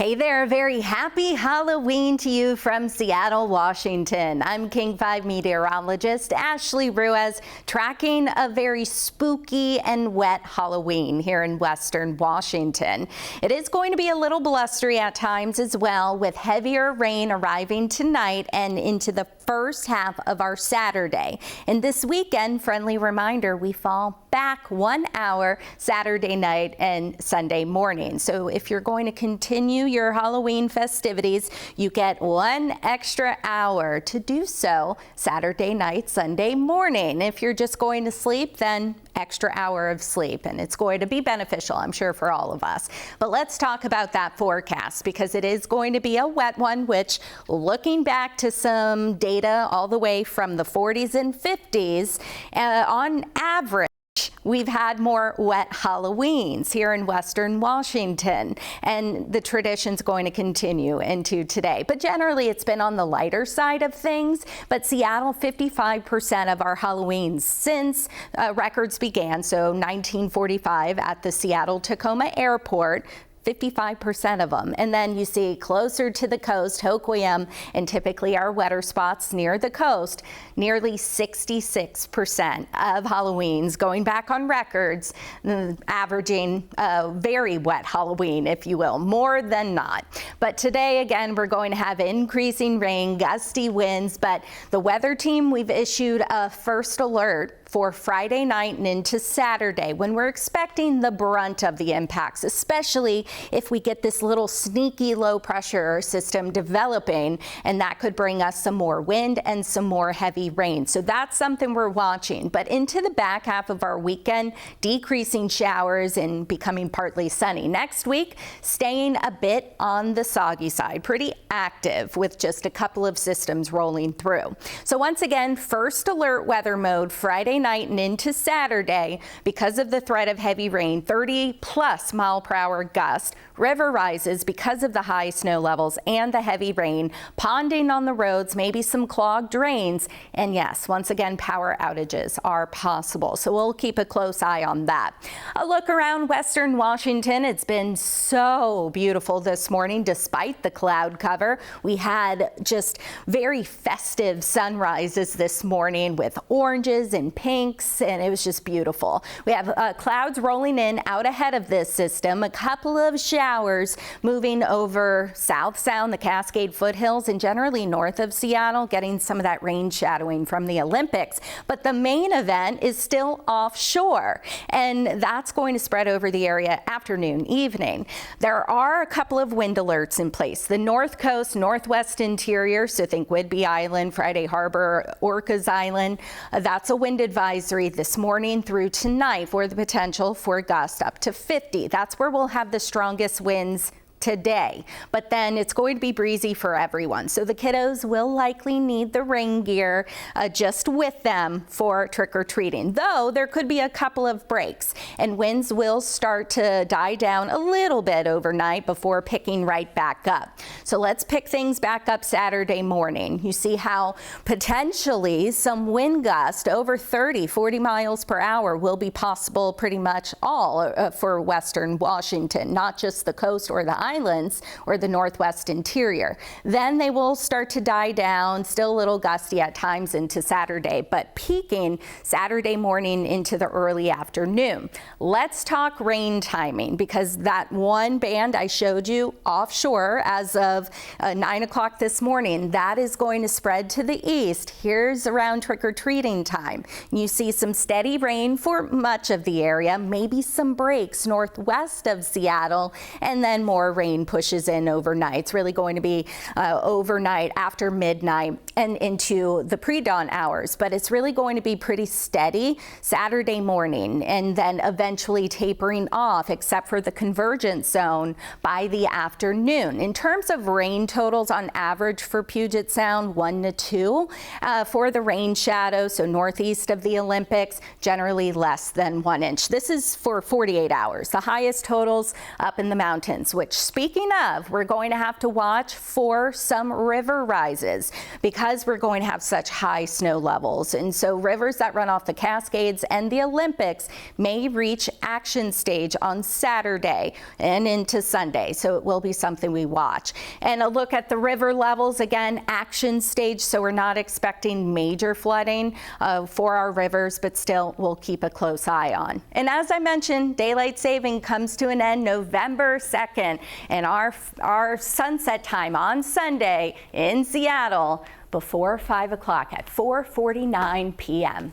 Hey there, a very happy Halloween to you from Seattle, Washington. I'm King 5 meteorologist Ashley Ruiz, tracking a very spooky and wet Halloween here in Western Washington. It is going to be a little blustery at times as well, with heavier rain arriving tonight and into the first half of our Saturday. And this weekend, friendly reminder, we fall back 1 hour Saturday night and Sunday morning. So if you're going to continue your Halloween festivities, you get 1 extra hour to do so Saturday night, Sunday morning. If you're just going to sleep, then extra hour of sleep, and it's going to be beneficial, I'm sure, for all of us. But let's talk about that forecast, because it is going to be a wet one, which, looking back to some data all the way from the 40s and 50s, on average, we've had more wet Halloweens here in Western Washington, and the tradition's going to continue into today. But generally, it's been on the lighter side of things. But Seattle, 55% of our Halloweens since records began, so 1945 at the Seattle-Tacoma Airport, 55% of them. And then you see closer to the coast, Hoquiam, and typically our wetter spots near the coast, nearly 66% of Halloweens going back on records, averaging a very wet Halloween, if you will, more than not. But today, again, we're going to have increasing rain, gusty winds, but the weather team, we've issued a first alert for Friday night and into Saturday, when we're expecting the brunt of the impacts, especially if we get this little sneaky low pressure system developing, and that could bring us some more wind and some more heavy rain. So that's something we're watching. But into the back half of our weekend, decreasing showers and becoming partly sunny. Next week, staying a bit on the soggy side, pretty active with just a couple of systems rolling through. So once again, first alert weather mode Friday night and into Saturday because of the threat of heavy rain, 30+ mile per hour gust, river rises because of the high snow levels and the heavy rain, ponding on the roads, maybe some clogged drains, and yes, once again, power outages are possible. So we'll keep a close eye on that. A look around Western Washington. It's been so beautiful this morning despite the cloud cover. We had just very festive sunrises this morning with oranges and pinks, and it was just beautiful. We have clouds rolling in out ahead of this system, a couple of showers moving over South Sound, the Cascade foothills, and generally north of Seattle, getting some of that rain shadowing from the Olympics. But the main event is still offshore, and that's going to spread over the area afternoon, evening. There are a couple of wind alerts in place. The north coast, northwest interior, so think Whidbey Island, Friday Harbor, Orcas Island, that's a wind advisory this morning through tonight for the potential for gusts up to 50. That's where we'll have the strongest winds today, but then it's going to be breezy for everyone. So the kiddos will likely need the rain gear just with them for trick-or-treating, though there could be a couple of breaks, and winds will start to die down a little bit overnight before picking right back up. So let's pick things back up Saturday morning. You see how potentially some wind gust over 30-40 miles per hour will be possible pretty much all for Western Washington, not just the coast or the islands or the northwest interior. Then they will start to die down, still a little gusty at times into Saturday, but peaking Saturday morning into the early afternoon. Let's talk rain timing, because that one band I showed you offshore as of 9 o'clock this morning, that is going to spread to the east. Here's around trick-or-treating time. You see some steady rain for much of the area, maybe some breaks northwest of Seattle, and then more rain pushes in overnight. It's really going to be overnight after midnight and into the pre-dawn hours, but it's really going to be pretty steady Saturday morning and then eventually tapering off, except for the convergence zone by the afternoon. In terms of rain totals on average for Puget Sound, 1 to 2 for the rain shadow, so northeast of the Olympics, generally less than 1 inch. This is for 48 hours. The highest totals up in the mountains, which speaking of, we're going to have to watch for some river rises because we're going to have such high snow levels. And so rivers that run off the Cascades and the Olympics may reach action stage on Saturday and into Sunday. So it will be something we watch. And a look at the river levels, again, action stage. So we're not expecting major flooding for our rivers, but still we'll keep a close eye on. And as I mentioned, daylight saving comes to an end November 2nd, and our sunset time on Sunday in Seattle before 5 o'clock at 4:49 p.m.